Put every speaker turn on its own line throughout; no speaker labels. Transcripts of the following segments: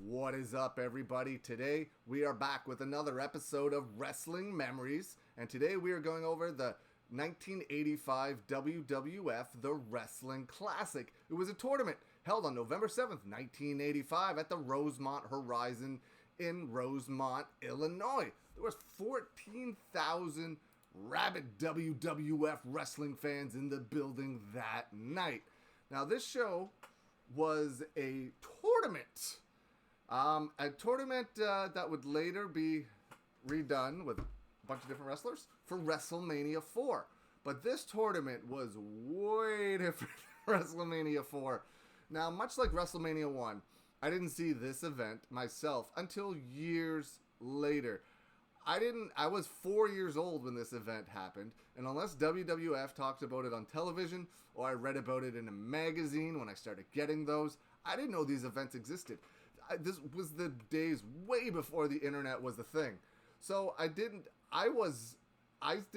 What is up, everybody? Today we are back with another episode of Wrestling Memories, and today we are going over the 1985 WWF The Wrestling Classic. It was a tournament held on November 7th, 1985 at the Rosemont Horizon in Rosemont, Illinois. There was 14,000 rabid WWF wrestling fans in the building that night. Now, this show was a tournament. A tournament that would later be redone with a bunch of different wrestlers for WrestleMania 4. But this tournament was way different than WrestleMania 4. Now, much like WrestleMania 1, I didn't see this event myself until years later. I was 4 years old when this event happened, and unless WWF talked about it on television or I read about it in a magazine when I started getting those, I didn't know these events existed. This was the days way before the internet was the thing. So I didn't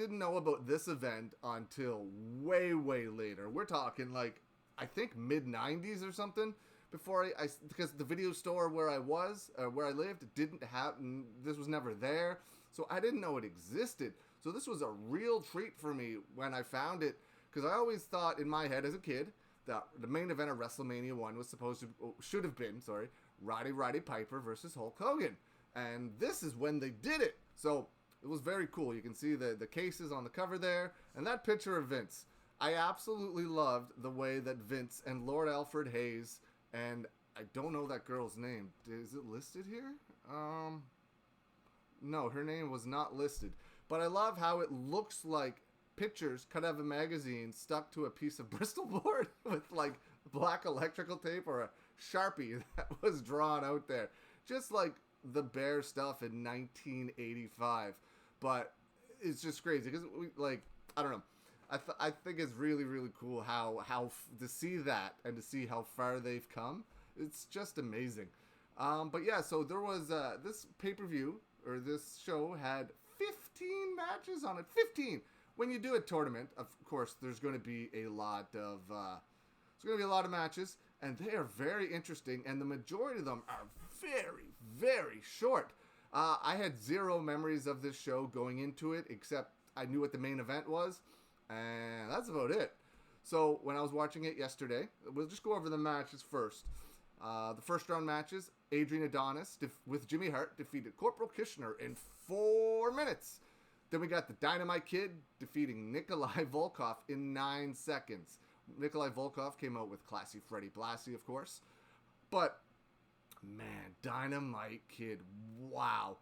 know about this event until way later. We're talking like, I think mid-90s or something. Before because the video store where I lived didn't have, this was never there, so I didn't know it existed. So this was a real treat for me when I found it, because I always thought in my head as a kid that the main event of WrestleMania 1 should have been Roddy Piper versus Hulk Hogan, and this is when they did it. So it was very cool. You can see the cases on the cover there, and that picture of Vince. I absolutely loved the way that Vince and Lord Alfred Hayes, and I don't know that girl's name. Is it listed here? No, her name was not listed. But I love how it looks like pictures cut out of a magazine stuck to a piece of Bristol board with like black electrical tape or a Sharpie that was drawn out there. Just like the Bear stuff in 1985. But it's just crazy because I don't know. I think it's really cool how to see that and to see how far they've come. It's just amazing. But yeah, so there was this pay-per-view, or this show had 15 matches on it. 15! When you do a tournament, of course, there's going to be a lot of matches, and they are very interesting, and the majority of them are very short. I had zero memories of this show going into it, except I knew what the main event was. And that's about it. So when I was watching it yesterday, we'll just go over the matches first. The first round matches, Adrian Adonis with Jimmy Hart defeated Corporal Kirchner in 4 minutes. Then we got the Dynamite Kid defeating Nikolai Volkov in 9 seconds. Nikolai Volkov came out with classy Freddie Blassie, of course. But, man, Dynamite Kid, wow.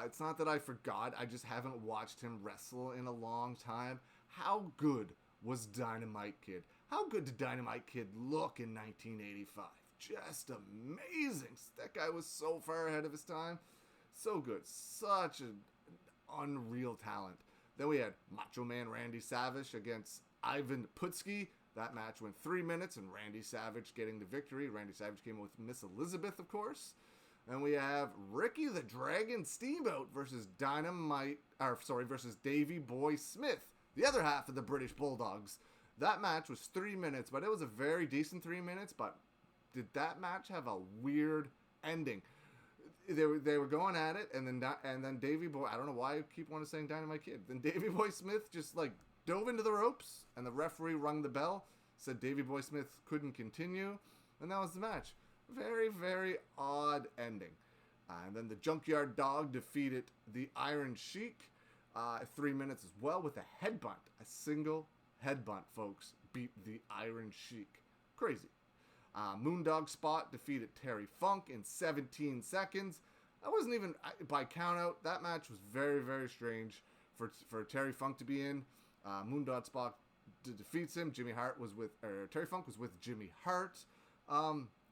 It's not that I forgot, I just haven't watched him wrestle in a long time. How good was Dynamite Kid? How good did Dynamite Kid look in 1985? Just amazing. That guy was so far ahead of his time. So good. Such an unreal talent. Then we had Macho Man Randy Savage against Ivan Putski. That match went 3 minutes and Randy Savage getting the victory. Randy Savage came with Miss Elizabeth, of course. And we have Ricky the Dragon Steamboat versus versus Davey Boy Smith, the other half of the British Bulldogs. That match was 3 minutes, but it was a very decent 3 minutes. But did that match have a weird ending? They were going at it, and then Davey Boy, I don't know why I keep wanting to say Dynamite Kid. Then Davey Boy Smith just dove into the ropes, and the referee rung the bell, said Davey Boy Smith couldn't continue, and that was the match. Very odd ending. And then the Junkyard Dog defeated the Iron Sheik 3 minutes as well with a headbutt. A single headbutt, folks, beat the Iron Sheik. Crazy. Moondog Spot defeated Terry Funk in 17 seconds. That wasn't even by count out. That match was very strange for Terry Funk to be in. Moondog Spot defeats him. Terry Funk was with Jimmy Hart.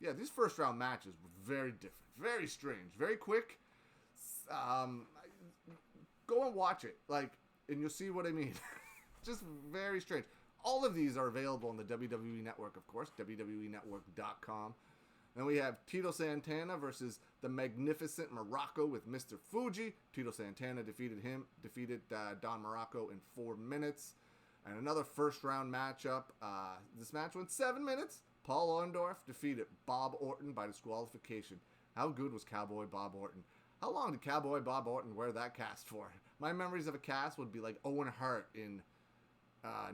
Yeah, these first round matches were very different, very strange, very quick. Go and watch it, and you'll see what I mean. Just very strange. All of these are available on the WWE Network, of course, WWENetwork.com. And we have Tito Santana versus the Magnificent Morocco with Mr. Fuji. Tito Santana defeated Don Morocco in 4 minutes. And another first round matchup. This match went 7 minutes. Paul Orndorff defeated Bob Orton by disqualification. How good was Cowboy Bob Orton? How long did Cowboy Bob Orton wear that cast for? My memories of a cast would be like Owen Hart in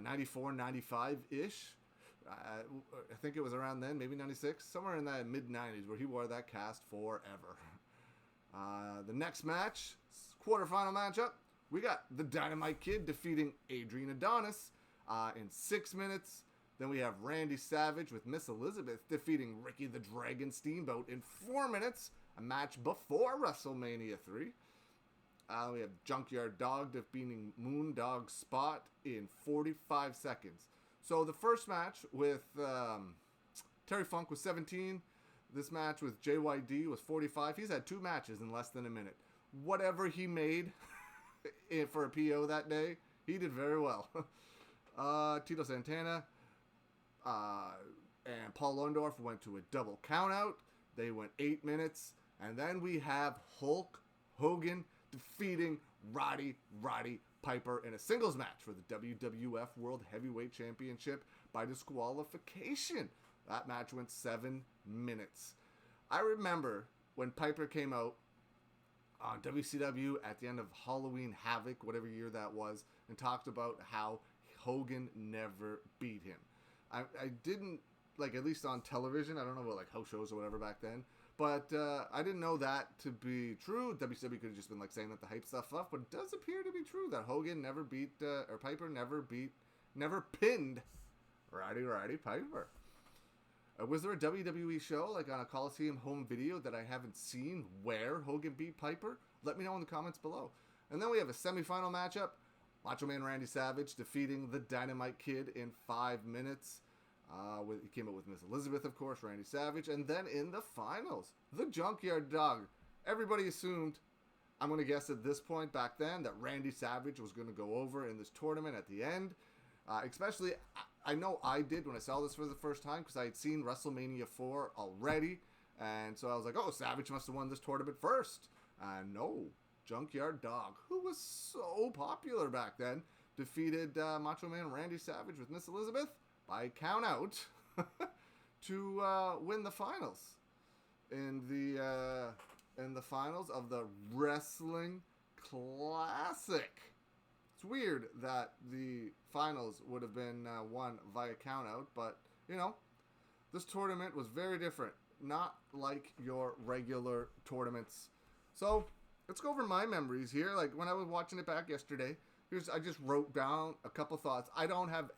94, 95-ish. I think it was around then, maybe 96, somewhere in that mid-90s where he wore that cast forever. The next match, quarterfinal matchup, we got the Dynamite Kid defeating Adrian Adonis in 6 minutes. Then we have Randy Savage with Miss Elizabeth defeating Ricky the Dragon Steamboat in 4 minutes, a match before WrestleMania 3. We have Junkyard Dog defeating Moondog Spot in 45 seconds. So the first match with Terry Funk was 17. This match with JYD was 45. He's had 2 matches in less than a minute. Whatever he made for a PO that day, he did very well. Tito Santana and Paul Orndorff went to a double countout. They went 8 minutes. And then we have Hulk Hogan defeating Roddy Piper in a singles match for the WWF World Heavyweight Championship by disqualification. That match went 7 minutes. I remember when Piper came out on WCW at the end of Halloween Havoc, whatever year that was, and talked about how Hogan never beat him. I didn't, like, at least on television, I don't know about, like, house shows or whatever back then, but I didn't know that to be true. WCW could have just been, like, saying that to hype stuff up, but it does appear to be true that Hogan never beat, or Piper never pinned Roddy Piper. Was there a WWE show, like on a Coliseum home video, that I haven't seen where Hogan beat Piper? Let me know in the comments below. And then we have a semifinal matchup. Macho Man Randy Savage defeating the Dynamite Kid in 5 minutes. He came up with Miss Elizabeth, of course, Randy Savage. And then in the finals, the Junkyard Dog. Everybody assumed, I'm going to guess at this point back then, that Randy Savage was going to go over in this tournament at the end. Especially, I know I did when I saw this for the first time because I had seen WrestleMania 4 already. And so I was like, oh, Savage must have won this tournament first. No, Junkyard Dog, who was so popular back then, defeated Macho Man Randy Savage with Miss Elizabeth by countout to win the finals. In the finals of the Wrestling Classic. It's weird that the finals would have been won via countout, but, you know, this tournament was very different. Not like your regular tournaments. So, let's go over my memories here. Like, when I was watching it back yesterday, I just wrote down a couple thoughts. I don't have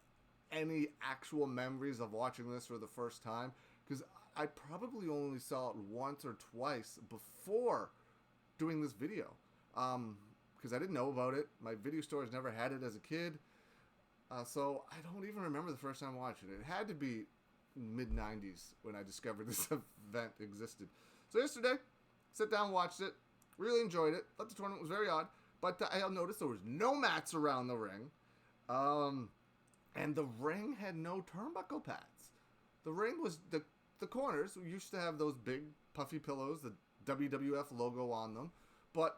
any actual memories of watching this for the first time, because I probably only saw it once or twice before doing this video. Because I didn't know about it. My video stores never had it as a kid. So I don't even remember the first time watching it. It had to be mid-90s when I discovered this event existed. So yesterday, sat down, watched it, really enjoyed it. Thought the tournament was very odd. But I noticed there was no mats around the ring. And the ring had no turnbuckle pads. The ring was, the corners used to have those big puffy pillows, the WWF logo on them. But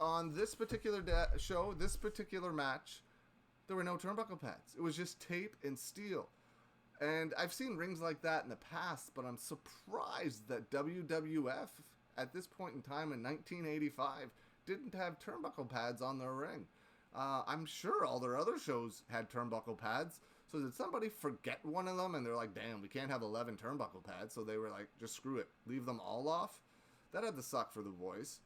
on this particular show, this particular match, there were no turnbuckle pads. It was just tape and steel. And I've seen rings like that in the past, but I'm surprised that WWF, at this point in time in 1985, didn't have turnbuckle pads on their ring. I'm sure all their other shows had turnbuckle pads. So did somebody forget one of them? And they're like, damn, we can't have 11 turnbuckle pads. So they were like, just screw it. Leave them all off. That had to suck for the boys.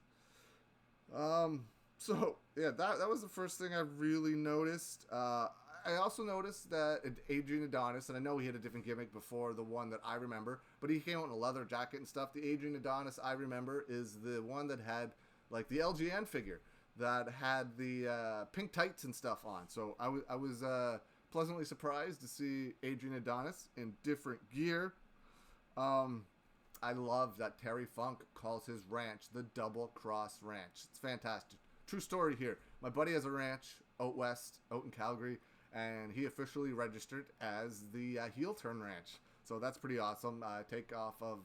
So, yeah, that was the first thing I really noticed. I also noticed that Adrian Adonis, and I know he had a different gimmick before the one that I remember, but he came out in a leather jacket and stuff. The Adrian Adonis I remember is the one that had, like, the LGN figure that had the pink tights and stuff on. So I was pleasantly surprised to see Adrian Adonis in different gear. I love that Terry Funk calls his ranch the Double Cross Ranch. It's fantastic. True story here. My buddy has a ranch out west, out in Calgary, and he officially registered as the Heel Turn Ranch. So that's pretty awesome. Take off of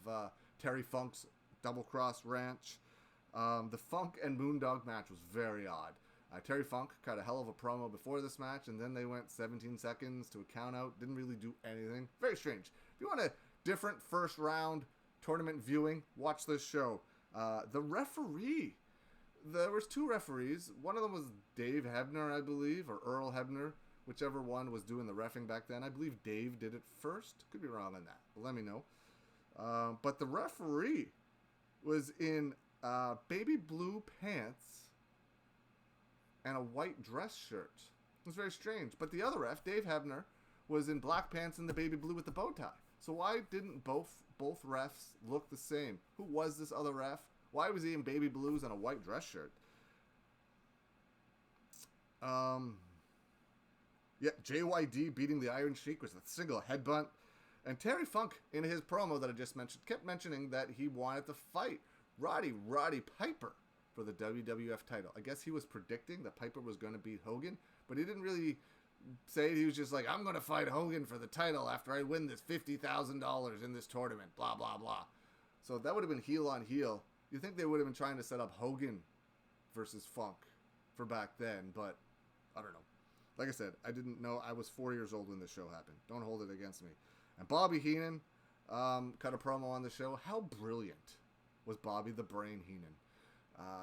Terry Funk's Double Cross Ranch. The Funk and Moondog match was very odd. Terry Funk cut a hell of a promo before this match, and then they went 17 seconds to a count out. Didn't really do anything. Very strange. If you want a different first round tournament viewing, watch this show. The referee, there was 2 referees. One of them was Dave Hebner, I believe, or Earl Hebner, whichever one was doing the reffing back then. I believe Dave did it first. Could be wrong on that. Let me know. But the referee was in baby blue pants and a white dress shirt. It was very strange. But the other ref, Dave Hebner, was in black pants and the baby blue with the bow tie. So why didn't both refs look the same? Who was this other ref? Why was he in baby blues and a white dress shirt? Yeah, JYD beating the Iron Sheik was a single headbutt. And Terry Funk, in his promo that I just mentioned, kept mentioning that he wanted to fight Roddy Piper for the WWF title. I guess he was predicting that Piper was going to beat Hogan, but he didn't really say it. He was just like, I'm going to fight Hogan for the title after I win this $50,000 in this tournament, blah, blah, blah. So that would have been heel on heel. You think they would have been trying to set up Hogan versus Funk for back then, but I don't know. Like I said, I didn't know. I was 4 years old when this show happened. Don't hold it against me. And Bobby Heenan cut a promo on the show. How brilliant was Bobby the Brain Heenan?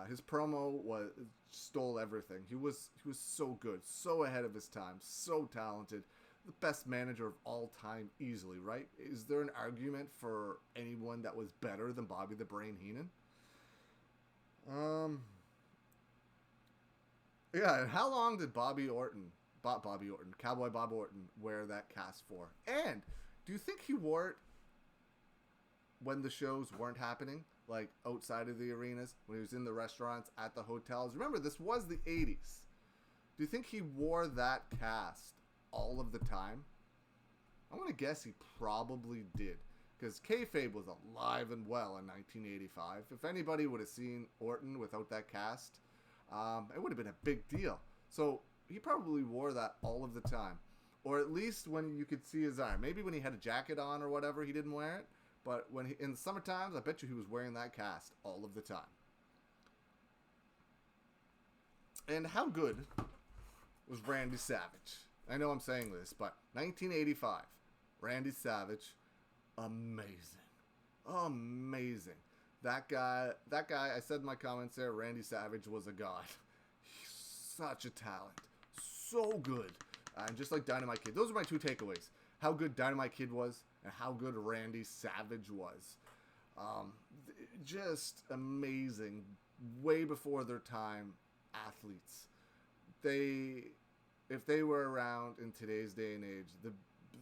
His promo stole everything. He was so good, so ahead of his time, so talented. The best manager of all time, easily, right? Is there an argument for anyone that was better than Bobby the Brain Heenan? Yeah, and how long did Cowboy Bob Orton, wear that cast for? And do you think he wore it when the shows weren't happening? Like outside of the arenas, when he was in the restaurants, at the hotels? Remember, this was the 80s. Do you think he wore that cast all of the time? I'm going to guess he probably did. Because kayfabe was alive and well in 1985. If anybody would have seen Orton without that cast, it would have been a big deal. So he probably wore that all of the time. Or at least when you could see his arm. Maybe when he had a jacket on or whatever, he didn't wear it. But when in the summer times, I bet you he was wearing that cast all of the time. And how good was Randy Savage? I know I'm saying this, but 1985, Randy Savage, amazing. Amazing. That guy, I said in my comments there, Randy Savage was a god. He's such a talent. So good. And just like Dynamite Kid. Those are my 2 takeaways. How good Dynamite Kid was and how good Randy Savage was. Just amazing. Way before their time athletes. If they were around in today's day and age,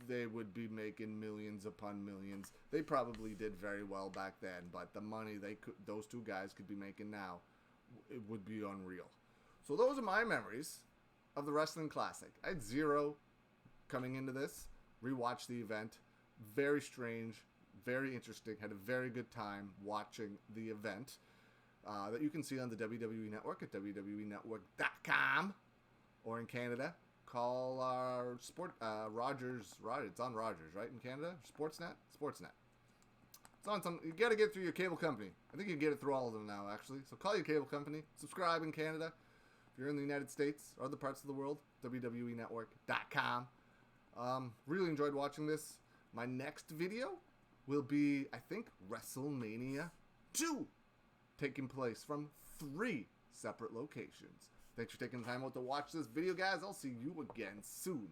they would be making millions upon millions. They probably did very well back then, but the money those 2 guys could be making now, it would be unreal. So those are my memories of the Wrestling Classic. I had 0 coming into this. Rewatched the event. Very strange, very interesting. Had a very good time watching the event that you can see on the WWE Network at WWENetwork.com, or in Canada, call our Rogers. It's on Rogers, right, in Canada? Sportsnet. It's on some. You got to get through your cable company. I think you can get it through all of them now, actually. So call your cable company. Subscribe in Canada. If you're in the United States or other parts of the world, WWENetwork.com. Really enjoyed watching this. My next video will be, I think, WrestleMania 2, taking place from 3 separate locations. Thanks for taking the time out to watch this video, guys. I'll see you again soon.